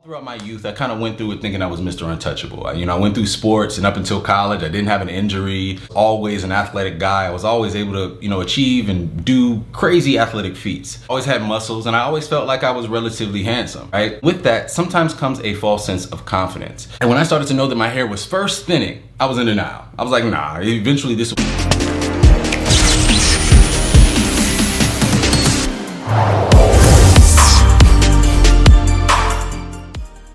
Throughout my youth, I kind of went through it thinking I was Mr. Untouchable. I went through sports, and up until college, I didn't have an injury. Always an athletic guy. I was always able to, achieve and do crazy athletic feats. Always had muscles, and I always felt like I was relatively handsome, right? With that, sometimes comes a false sense of confidence. And when I started to know that my hair was first thinning, I was in denial. I was like, nah, eventually this will...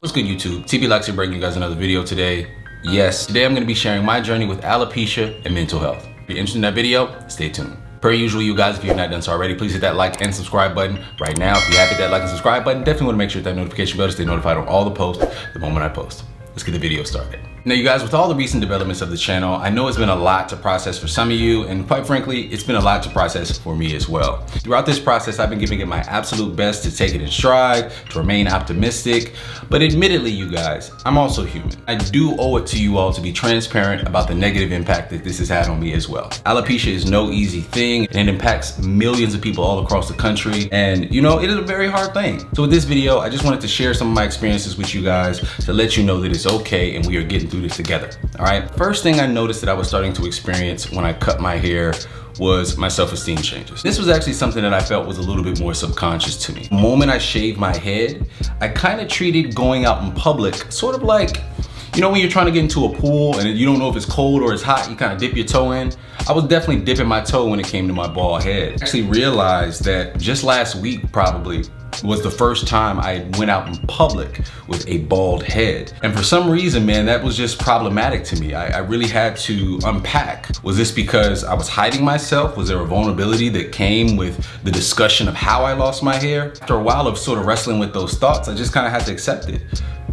What's good, YouTube? TB Locs here, bringing you guys another video today. Yes, today I'm going to be sharing my journey with alopecia and mental health. If you're interested in that video, stay tuned. Per usual, you guys, if you're not done so already, please hit that like and subscribe button right now. If you have hit that like and subscribe button, definitely want to make sure that notification bell to stay notified on all the posts the moment I post. Let's get the video started. Now, you guys, with all the recent developments of the channel, I know it's been a lot to process for some of you, and quite frankly, it's been a lot to process for me as well. Throughout this process, I've been giving it my absolute best to take it in stride, to remain optimistic, but admittedly, you guys, I'm also human. I do owe it to you all to be transparent about the negative impact that this has had on me as well. Alopecia is no easy thing, and it impacts millions of people all across the country, and it is a very hard thing. So with this video, I just wanted to share some of my experiences with you guys to let you know that it's okay and we are getting through this together. All right. First thing I noticed that I was starting to experience when I cut my hair was my self-esteem changes. This was actually something that I felt was a little bit more subconscious to me. The moment I shaved my head, I kind of treated going out in public sort of like, when you're trying to get into a pool and you don't know if it's cold or it's hot, you kind of dip your toe in. I was definitely dipping my toe when it came to my bald head. I actually realized that just last week probably was the first time I went out in public with a bald head. And for some reason, man, that was just problematic to me. I really had to unpack. Was this because I was hiding myself? Was there a vulnerability that came with the discussion of how I lost my hair? After a while of sort of wrestling with those thoughts, I just kind of had to accept it.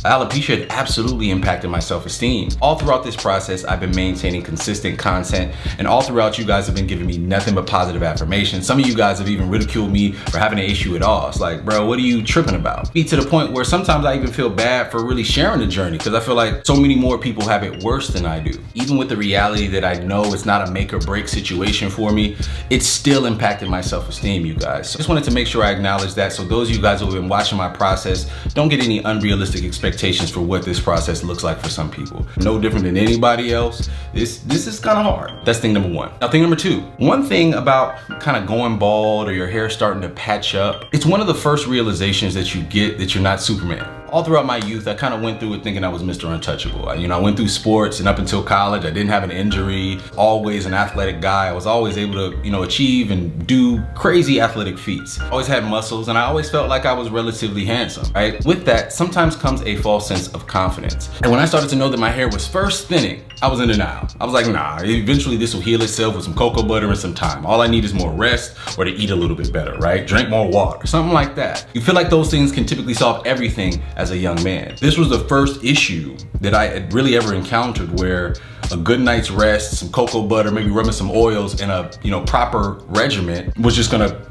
Alopecia had absolutely impacted my self-esteem. All throughout this process, I've been maintaining consistent content, and all throughout, you guys have been giving me nothing but positive affirmation. Some of you guys have even ridiculed me for having an issue at all. It's like, bro, what are you tripping about? To the point where sometimes I even feel bad for really sharing the journey, because I feel like so many more people have it worse than I do. Even with the reality that I know it's not a make or break situation for me, it's still impacted my self-esteem, you guys. So I just wanted to make sure I acknowledge that, so those of you guys who have been watching my process don't get any unrealistic expectations for what this process looks like for some people. No different than anybody else. This is kind of hard. That's thing number one. Now, thing number two. One thing about kind of going bald or your hair starting to patch up, it's one of the first realizations that you get that you're not Superman. All throughout my youth, I kind of went through it thinking I was Mr. Untouchable. I went through sports, and up until college, I didn't have an injury. Always an athletic guy. I was always able to, achieve and do crazy athletic feats. Always had muscles, and I always felt like I was relatively handsome, right? With that, sometimes comes a false sense of confidence. And when I started to know that my hair was first thinning, I was in denial. I was like, nah, eventually this will heal itself with some cocoa butter and some time. All I need is more rest or to eat a little bit better, right? Drink more water, something like that. You feel like those things can typically solve everything as a young man. This was the first issue that I had really ever encountered where a good night's rest, some cocoa butter, maybe rubbing some oils, and a proper regimen was just gonna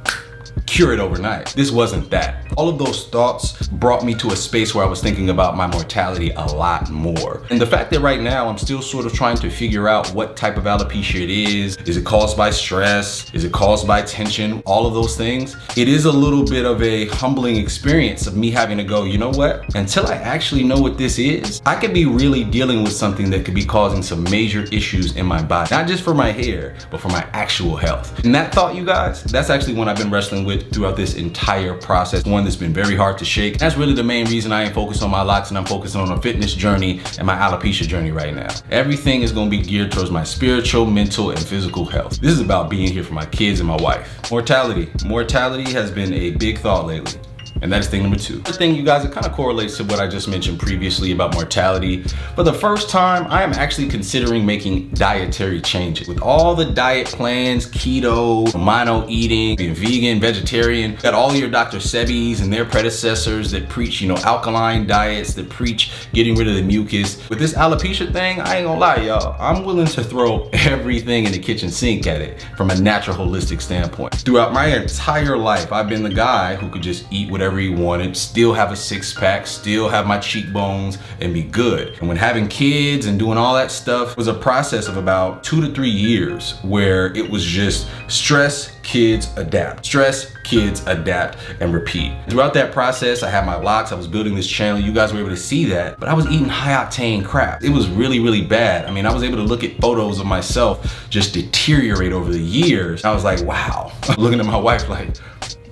cure it overnight. This wasn't that. All of those thoughts brought me to a space where I was thinking about my mortality a lot more. And the fact that right now I'm still sort of trying to figure out what type of alopecia it is. Is it caused by stress? Is it caused by tension? All of those things. It is a little bit of a humbling experience of me having to go, you know what? Until I actually know what this is, I could be really dealing with something that could be causing some major issues in my body. Not just for my hair, but for my actual health. And that thought, you guys, that's actually one I've been wrestling with throughout this entire process. One that's been very hard to shake. That's really the main reason I ain't focused on my locks, and I'm focusing on a fitness journey and my alopecia journey right now. Everything is gonna be geared towards my spiritual, mental, and physical health. This is about being here for my kids and my wife. Mortality. Mortality has been a big thought lately. And that is thing number two. The thing, you guys, it kind of correlates to what I just mentioned previously about mortality. For the first time, I am actually considering making dietary changes. With all the diet plans, keto, mono eating, being vegan, vegetarian, got all your Dr. Sebis and their predecessors that preach, alkaline diets, that preach getting rid of the mucus. With this alopecia thing, I ain't gonna lie, y'all, I'm willing to throw everything in the kitchen sink at it from a natural, holistic standpoint. Throughout my entire life, I've been the guy who could just eat whatever very wanted, still have a six-pack, still have my cheekbones, and be good. And when having kids and doing all that stuff was a process of about 2 to 3 years where it was just stress, kids, adapt. Stress, kids, adapt, and repeat. Throughout that process, I had my Locs, I was building this channel, you guys were able to see that, but I was eating high-octane crap. It was really, really bad. I mean, I was able to look at photos of myself just deteriorate over the years. I was like, wow. I'm looking at my wife like,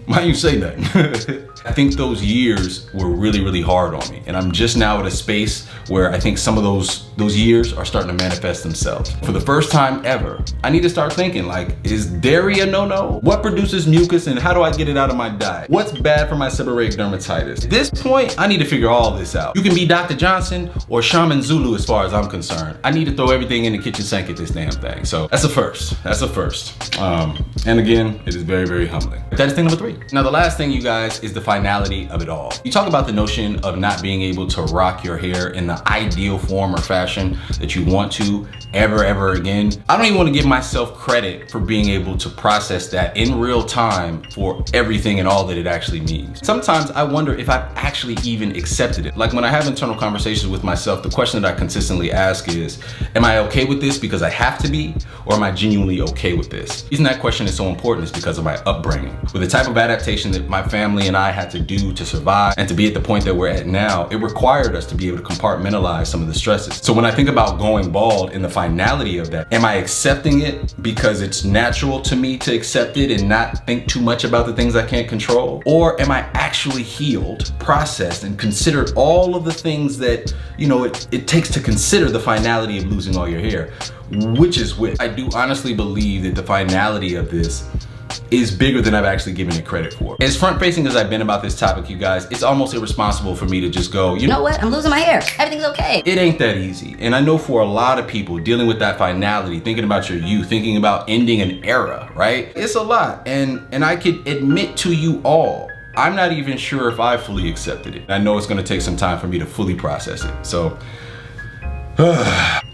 why you say nothing? I think those years were really, really hard on me. And I'm just now at a space where I think some of those years are starting to manifest themselves. For the first time ever, I need to start thinking like, is dairy a no-no? What produces mucus and how do I get it out of my diet? What's bad for my seborrheic dermatitis? At this point, I need to figure all this out. You can be Dr. Johnson or Shaman Zulu as far as I'm concerned. I need to throw everything in the kitchen sink at this damn thing. So that's a first, that's a first. And again, it is very, very humbling. That's thing number 3. Now, the last thing, you guys, is the finality of it all. You talk about the notion of not being able to rock your hair in the ideal form or fashion that you want to ever again. I don't even want to give myself credit for being able to process that in real time for everything and all that it actually means. Sometimes I wonder if I've actually even accepted it. Like when I have internal conversations with myself, the question that I consistently ask is, am I okay with this because I have to be, or am I genuinely okay with this? The reason that question is so important is because of my upbringing. With the type of adaptation that my family and I had to do to survive and to be at the point that we're at now, it required us to be able to compartmentalize some of the stresses. So when I think about going bald and the finality of that, am I accepting it because it's natural to me to accept it and not think too much about the things I can't control? Or am I actually healed, processed, and considered all of the things that, you know, it takes to consider the finality of losing all your hair? Which is which? I do honestly believe that the finality of this is bigger than I've actually given it credit for. As front-facing as I've been about this topic, you guys, it's almost irresponsible for me to just go, you know what, I'm losing my hair, everything's okay. It ain't that easy. And I know for a lot of people dealing with that finality, thinking about your youth, thinking about ending an era, right? It's a lot. And I could admit to you all, I'm not even sure if I fully accepted it. I know it's gonna take some time for me to fully process it. So,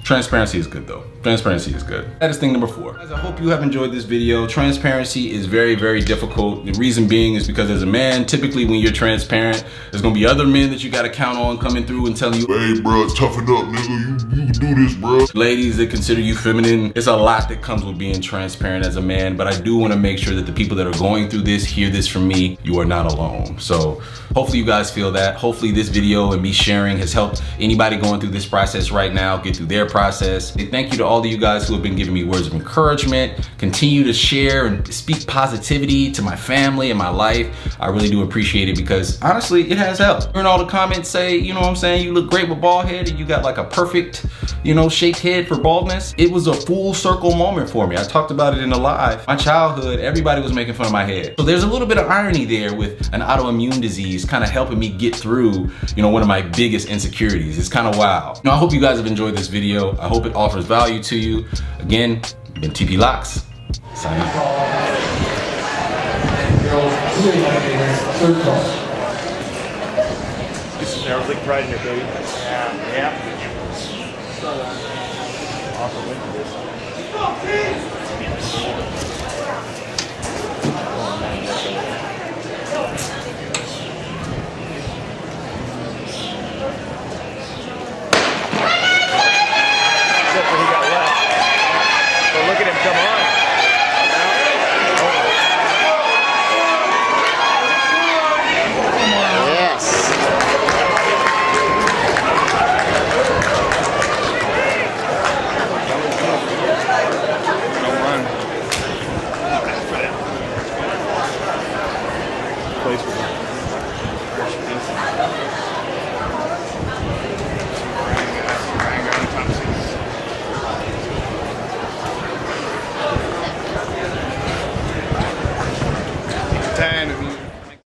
transparency is good though. Transparency is good. That is thing number 4. Guys, I hope you have enjoyed this video. Transparency is very, very difficult. The reason being is because as a man, typically when you're transparent, there's gonna be other men that you gotta count on coming through and telling you, hey bro, toughen up, nigga, you can do this, bro. Ladies that consider you feminine. It's a lot that comes with being transparent as a man, but I do wanna make sure that the people that are going through this hear this from me. You are not alone. So hopefully you guys feel that. Hopefully this video and me sharing has helped anybody going through this process right now get through their process. Thank you to all of you guys who have been giving me words of encouragement. Continue to share and speak positivity to my family and my life. I really do appreciate it because honestly, it has helped. Hearing all the comments say, you know what I'm saying, you look great with bald head and you got like a perfect, you know, shaped head for baldness. It was a full circle moment for me. I talked about it in the live. My childhood, everybody was making fun of my head. So there's a little bit of irony there with an autoimmune disease kind of helping me get through, you know, one of my biggest insecurities. It's kind of wild. You know, I hope you guys have enjoyed this video. I hope it offers value to you. Again, been TP Locs. Sign out. There's like pride in it, baby. Yeah. Awesome win for this. Except for he got left. But look at him come on. Time